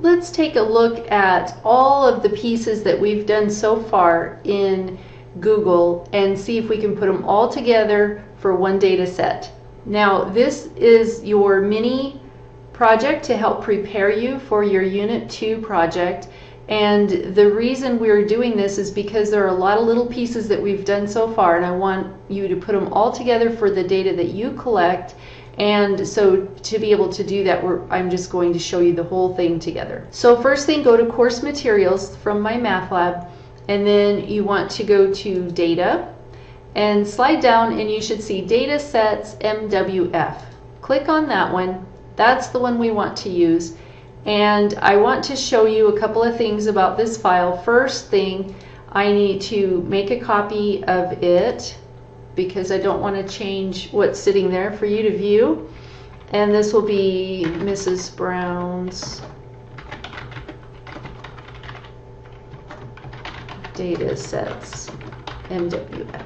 let's take a look at all of the pieces that we've done so far in Google and see if we can put them all together for one data set. Now, this is your mini project to help prepare you for your Unit 2 project. And the reason we're doing this is because there are a lot of little pieces that we've done so far, and I want you to put them all together for the data that you collect. And so to be able to do that, I'm just going to show you the whole thing together. So first thing, go to Course Materials from my Math Lab, and then you want to go to Data, and slide down and you should see Data Sets MWF. Click on that one. That's the one we want to use. And I want to show you a couple of things about this file. First thing, I need to make a copy of it because I don't want to change what's sitting there for you to view. And this will be Mrs. Brown's data sets MWF.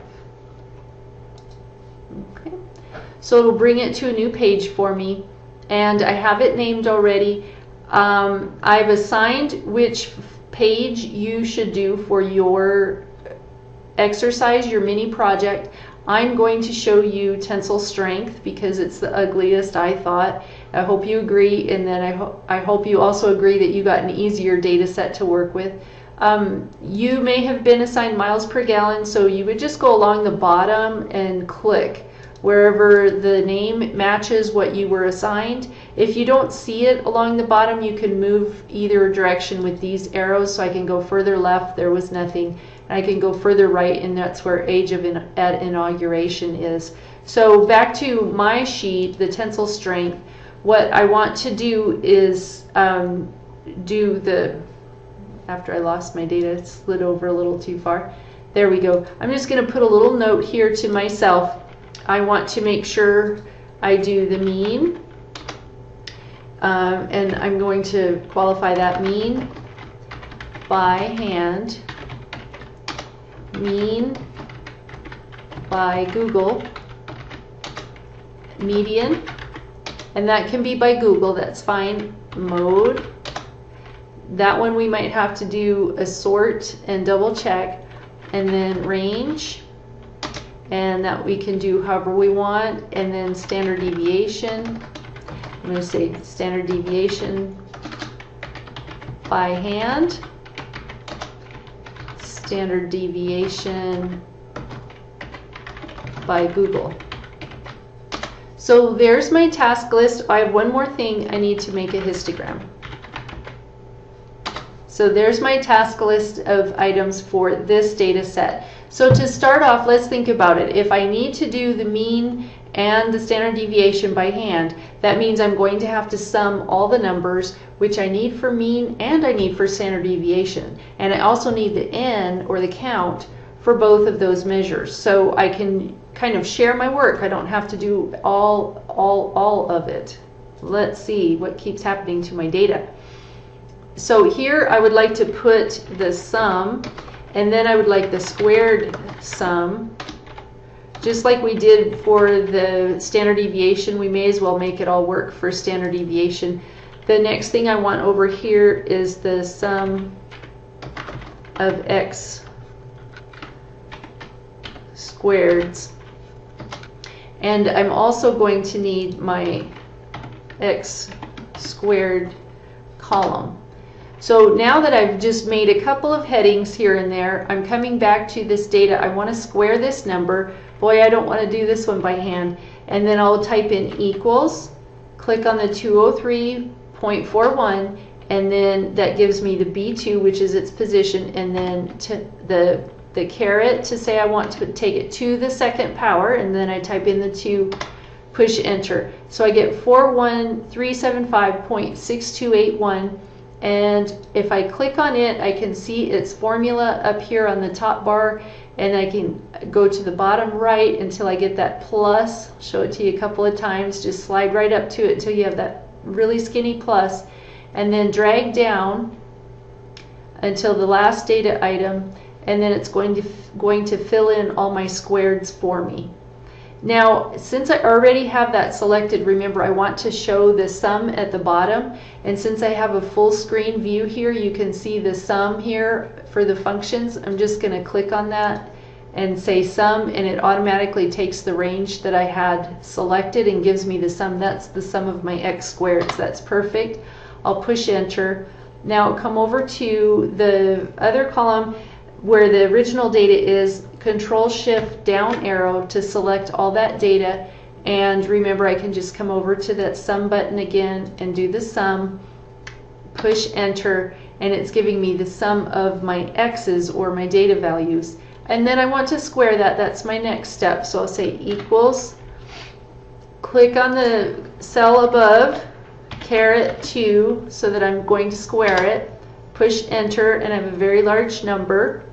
Okay. So it'll bring it to a new page for me, and I have it named already. I've assigned which page you should do for your exercise, your mini project. I'm going to show you tensile strength because it's the ugliest, I thought. I hope you agree, and then I hope you also agree that you got an easier data set to work with. You may have been assigned miles per gallon, so you would just go along the bottom and click wherever the name matches what you were assigned. If you don't see it along the bottom, you can move either direction with these arrows. So I can go further left, there was nothing. I can go further right, and that's where age of at inauguration is. So back to my sheet, the tensile strength. What I want to do is after I lost my data, it slid over a little too far. There we go. I'm just going to put a little note here to myself. I want to make sure I do the mean, and I'm going to qualify that mean by hand, mean by Google, median, and that can be by Google, that's fine, mode. That one we might have to do a sort and double check, and then range, and that we can do however we want, and then standard deviation. I'm going to say standard deviation by hand, standard deviation by Google. So there's my task list. I have one more thing. I need to make a histogram. So there's my task list of items for this data set. So to start off, let's think about it. If I need to do the mean and the standard deviation by hand, that means I'm going to have to sum all the numbers, which I need for mean and I need for standard deviation. And I also need the n, or the count, for both of those measures. So I can kind of share my work. I don't have to do all of it. Let's see what keeps happening to my data. So here I would like to put the sum, and then I would like the squared sum. Just like we did for the standard deviation, we may as well make it all work for standard deviation. The next thing I want over here is the sum of x squareds. And I'm also going to need my x squared column. So now that I've just made a couple of headings here and there, I'm coming back to this data. I want to square this number. Boy, I don't want to do this one by hand. And then I'll type in equals, click on the 203.41, and then that gives me the B2, which is its position, and then the caret to say I want to take it to the second power, and then I type in the 2, push enter. So I get 41375.6281. And if I click on it, I can see its formula up here on the top bar, and I can go to the bottom right until I get that plus. I'll show it to you a couple of times. Just slide right up to it until you have that really skinny plus, and then drag down until the last data item, and then it's going to fill in all my squareds for me. Now, since I already have that selected, remember I want to show the sum at the bottom, and since I have a full screen view here, you can see the sum here for the functions. I'm just going to click on that and say sum, and it automatically takes the range that I had selected and gives me the sum. That's the sum of my x squared, so that's perfect. I'll push enter. Now come over to the other column where the original data is, Control Shift down arrow to select all that data, and remember I can just come over to that sum button again and do the sum, push enter, and it's giving me the sum of my x's or my data values. And then I want to square that. That's my next step. So I'll say equals, click on the cell above, caret 2, so that I'm going to square it, push enter, and I have a very large number.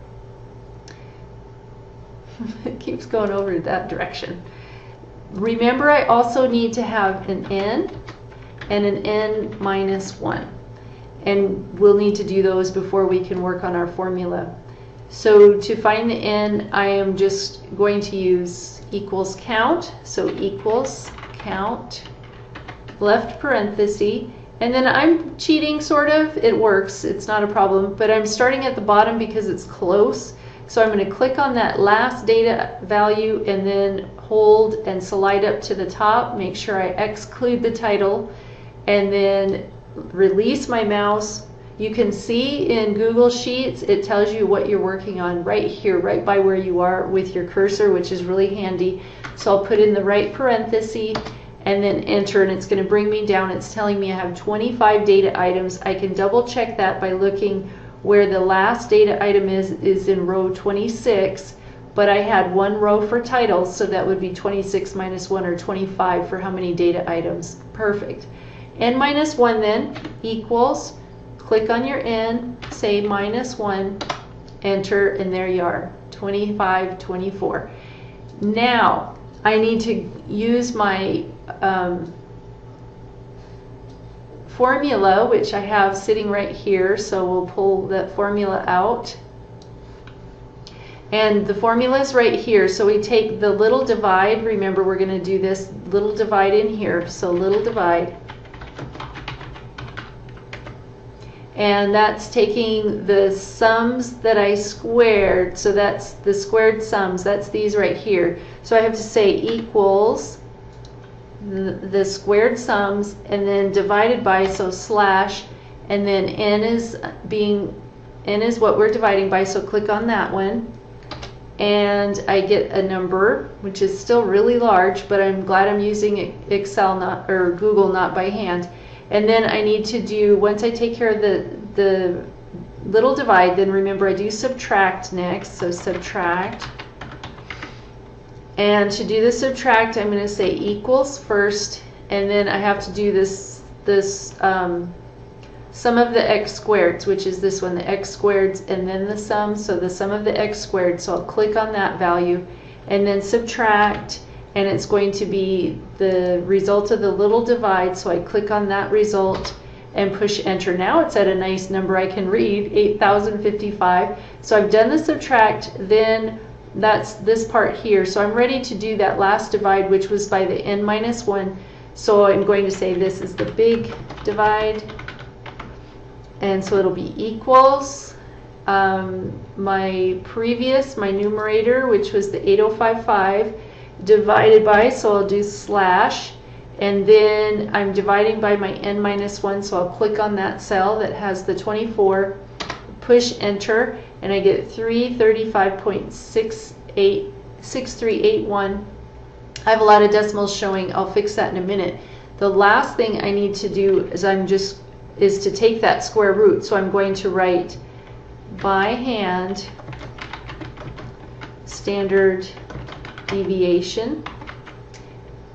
It keeps going over that direction. Remember, I also need to have an n and an n minus 1. And we'll need to do those before we can work on our formula. So to find the n, I am just going to use equals count. So equals count, left parenthesis, and then I'm cheating sort of. It works, it's not a problem, but I'm starting at the bottom because it's close. So I'm going to click on that last data value and then hold and slide up to the top. Make sure I exclude the title and then release my mouse. You can see in Google Sheets, it tells you what you're working on right here, right by where you are with your cursor, which is really handy. So I'll put in the right parenthesis and then enter, and it's going to bring me down. It's telling me I have 25 data items. I can double check that by looking where the last data item is in row 26, but I had one row for titles, so that would be 26 minus 1, or 25 for how many data items. Perfect. N minus 1 then equals, click on your n, say minus 1, enter, and there you are, 25, 24. Now I need to use my formula, which I have sitting right here, so we'll pull that formula out. And the formula is right here, so we take the little divide. Remember, we're going to do this little divide in here, so little divide. And that's taking the sums that I squared, so that's the squared sums, that's these right here. So I have to say equals the squared sums and then divided by, so slash, and then n is what we're dividing by, so click on that one, and I get a number which is still really large, but I'm glad I'm using Excel or Google, not by hand. And then I need to do, once I take care of the little divide, then remember I do subtract next, so subtract. And to do the subtract, I'm going to say equals first, and then I have to do this sum of the x squareds, which is this one, the x squareds, and then the sum, so the sum of the x squared. So I'll click on that value and then subtract, and it's going to be the result of the little divide, so I click on that result and push enter. Now it's at a nice number I can read, 8,055. So I've done the subtract, then that's this part here. So I'm ready to do that last divide, which was by the n minus 1. So I'm going to say this is the big divide, and so it'll be equals my numerator, which was the 8055, divided by, so I'll do slash, and then I'm dividing by my n minus 1, so I'll click on that cell that has the 24, push enter, and I get 335.6381. I have a lot of decimals showing. I'll fix that in a minute. The last thing I need to do is to take that square root, so I'm going to write by hand standard deviation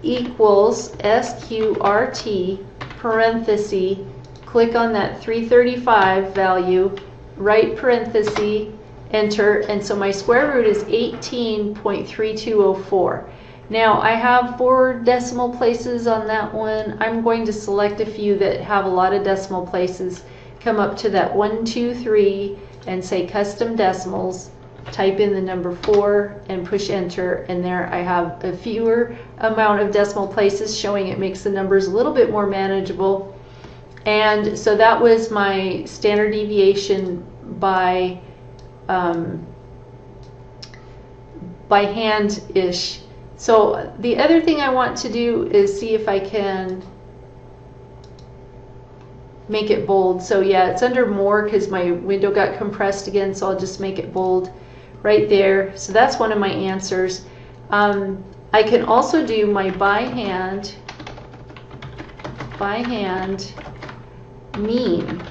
equals SQRT parenthesis, click on that 335 value, right parenthesis, enter, and so my square root is 18.3204. Now I have 4 decimal places on that one. I'm going to select a few that have a lot of decimal places, come up to that 1, 2, 3, and say custom decimals, type in the number 4 and push enter, and there I have a fewer amount of decimal places, showing it makes the numbers a little bit more manageable. And so that was my standard deviation by hand-ish. So the other thing I want to do is see if I can make it bold. So yeah, it's under more because my window got compressed again, so I'll just make it bold right there. So that's one of my answers. I can also do my by hand mean,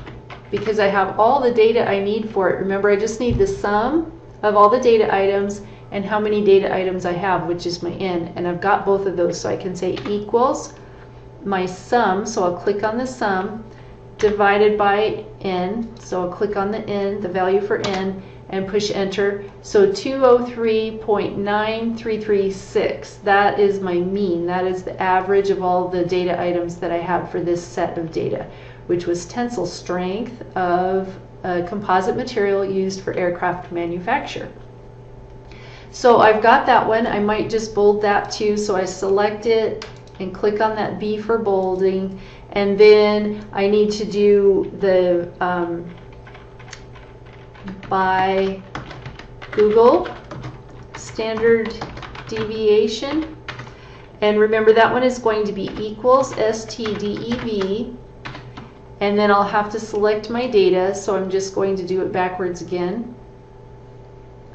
because I have all the data I need for it. Remember, I just need the sum of all the data items and how many data items I have, which is my n, and I've got both of those, so I can say equals my sum, so I'll click on the sum, divided by n, so I'll click on the n, the value for n, and push enter. So 203.9336, that is my mean. That is the average of all the data items that I have for this set of data, which was tensile strength of a composite material used for aircraft manufacture. So I've got that one. I might just bold that too. So I select it and click on that B for bolding, and then I need to do the by Google standard deviation, and remember that one is going to be equals STDEV, and then I'll have to select my data, so I'm just going to do it backwards again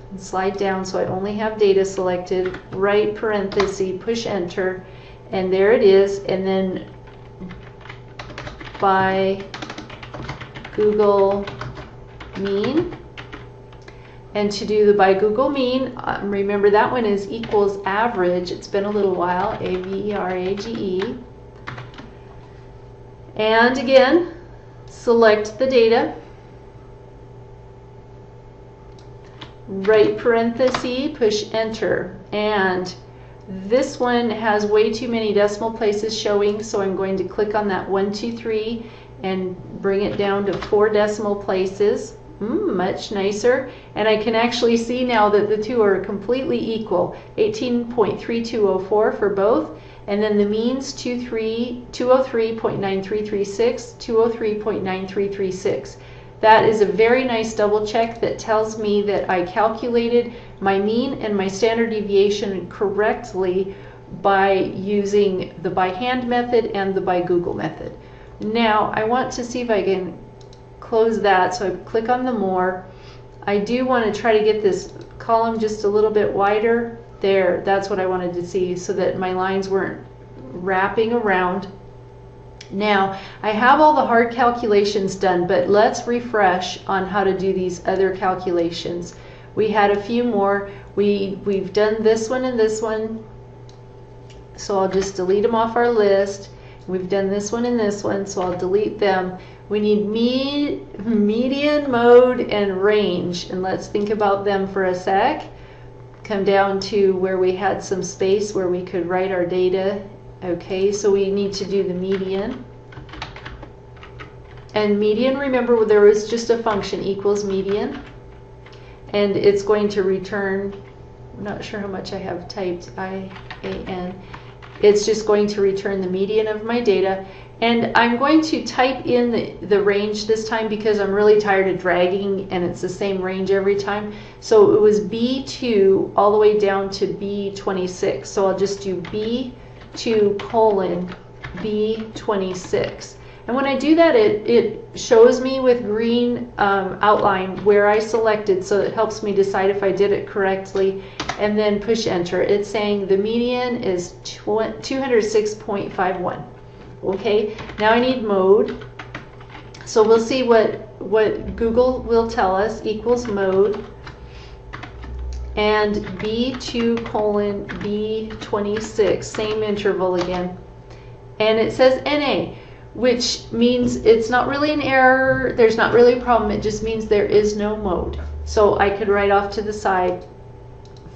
and slide down so I only have data selected, right parenthesis, push enter, and there it is. And then by Google mean, and to do the by Google mean, remember that one is equals average. It's been a little while, AVERAGE, and again select the data, right parenthesis, push enter, and this one has way too many decimal places showing, so I'm going to click on that 1, 2, 3 and bring it down to 4 decimal places. Much nicer, and I can actually see now that the two are completely equal, 18.3204 for both, and then the means 203.9336, 203.9336. That is a very nice double check that tells me that I calculated my mean and my standard deviation correctly by using the by hand method and the by Google method. Now I want to see if I can close that, so I click on the more. I do want to try to get this column just a little bit wider. There, that's what I wanted to see, so that my lines weren't wrapping around. Now I have all the hard calculations done, but let's refresh on how to do these other calculations. We had a few more. We've done this one and this one, so I'll just delete them off our list. We've done this one and this one, so I'll delete them. We need median, mode, and range, and let's think about them for a sec. Come down to where we had some space where we could write our data. Okay, so we need to do the median. And median, remember, there is just a function, equals median, and it's going to return, I'm not sure how much I have typed, IAN. It's just going to return the median of my data. And I'm going to type in the range this time because I'm really tired of dragging and it's the same range every time. So it was B2 all the way down to B26. So I'll just do B2 colon B26. And when I do that, it shows me with green outline where I selected, so it helps me decide if I did it correctly, and then push enter. It's saying the median is 206.51. Okay, now I need mode. So we'll see what Google will tell us, equals mode, and B2 colon B26, same interval again. And it says NA, which means it's not really an error, there's not really a problem, it just means there is no mode. So I could write off to the side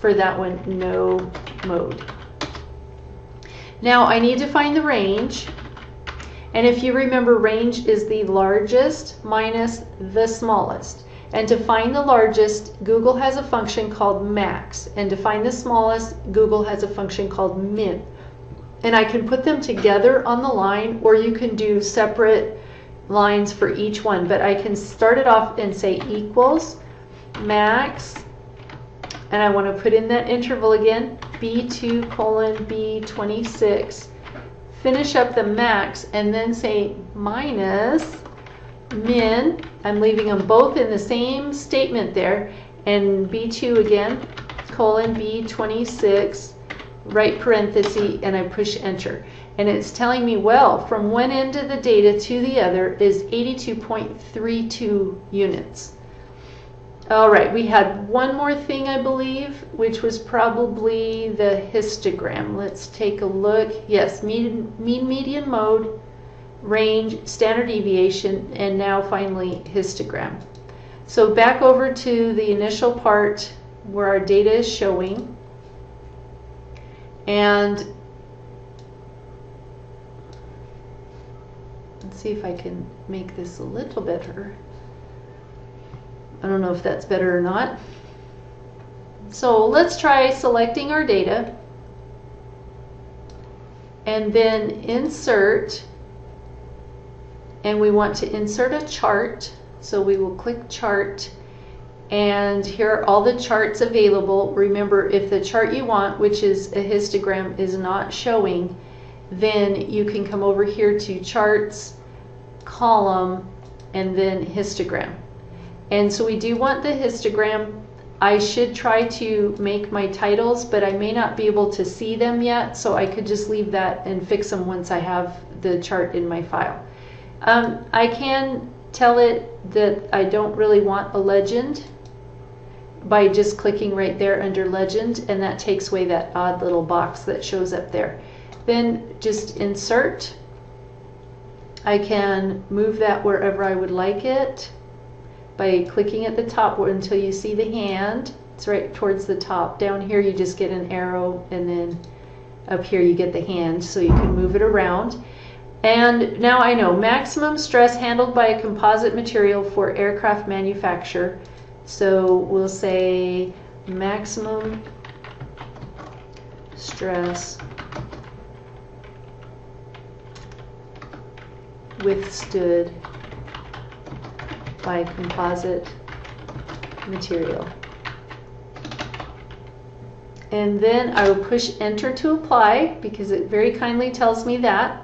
for that one, no mode. Now I need to find the range. And if you remember, range is the largest minus the smallest. And to find the largest, Google has a function called max. And to find the smallest, Google has a function called min. And I can put them together on the line, or you can do separate lines for each one. But I can start it off and say equals max, and I want to put in that interval again, B2 colon B26. Finish up the max and then say minus min. I'm leaving them both in the same statement there, and B2 again, colon B26, right parenthesis, and I push enter. And it's telling me, well, from one end of the data to the other is 82.32 units. All right, we had one more thing, I believe, which was probably the histogram. Let's take a look. Yes, mean, median, mode, range, standard deviation, and now finally histogram. So back over to the initial part where our data is showing. And let's see if I can make this a little better. I don't know if that's better or not. So let's try selecting our data and then insert, and we want to insert a chart. So we will click chart, and here are all the charts available. Remember, if the chart you want, which is a histogram, is not showing, then you can come over here to charts, column, and then histogram. And so we do want the histogram. I should try to make my titles, but I may not be able to see them yet, so I could just leave that and fix them once I have the chart in my file. I can tell it that I don't really want a legend by just clicking right there under legend, and that takes away that odd little box that shows up there. Then just insert. I can move that wherever I would like it by clicking at the top until you see the hand. It's right towards the top. Down here you just get an arrow, and then up here you get the hand, so you can move it around. And now I know maximum stress handled by a composite material for aircraft manufacture. So we'll say maximum stress withstood by composite material. And then I will push enter to apply, because it very kindly tells me that.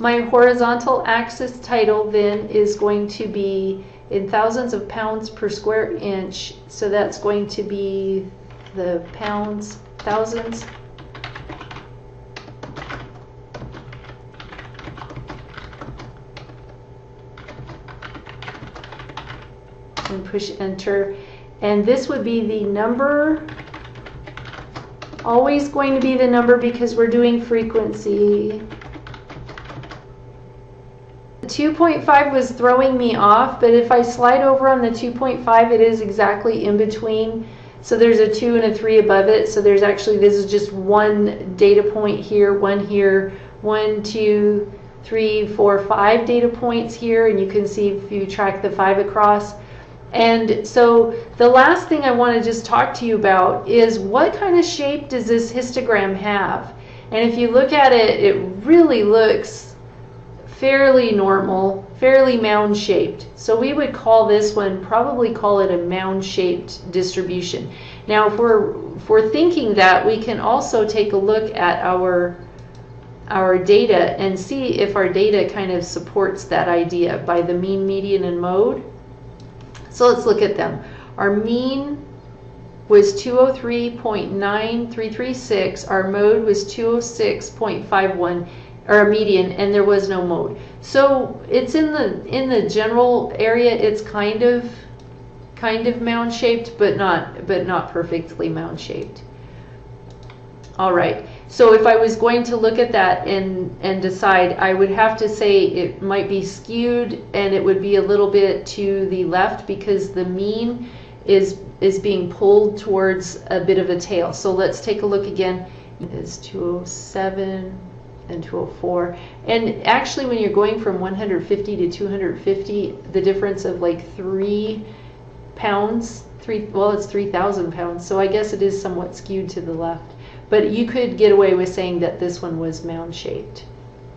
My horizontal axis title then is going to be in thousands of pounds per square inch, so that's going to be the pounds, thousands. And push enter, and this would be the number, always going to be the number because we're doing frequency. 2.5 was throwing me off, but if I slide over on the 2.5, it is exactly in between. So there's a 2 and a 3 above it, so there's actually, this is just one data point here, 1, 2, 3, 4, 5 data points here, and you can see if you track the 5 across. And so the last thing I want to just talk to you about is what kind of shape does this histogram have? And if you look at it, it really looks fairly normal, fairly mound shaped. So we would call this one, probably call it a mound shaped distribution. Now if we're thinking that, we can also take a look at our data and see if our data kind of supports that idea by the mean, median, and mode. So let's look at them. Our mean was 203.9336. Our mode was 206.51, or a median, and there was no mode. So it's in the general area. It's kind of mound shaped, but not perfectly mound shaped. All right. So if I was going to look at that and decide, I would have to say it might be skewed, and it would be a little bit to the left because the mean is being pulled towards a bit of a tail. So let's take a look again. It's 207 and 204. And actually when you're going from 150 to 250, the difference of like 3 pounds. Well, it's 3,000 pounds, so I guess it is somewhat skewed to the left. But you could get away with saying that this one was mound shaped.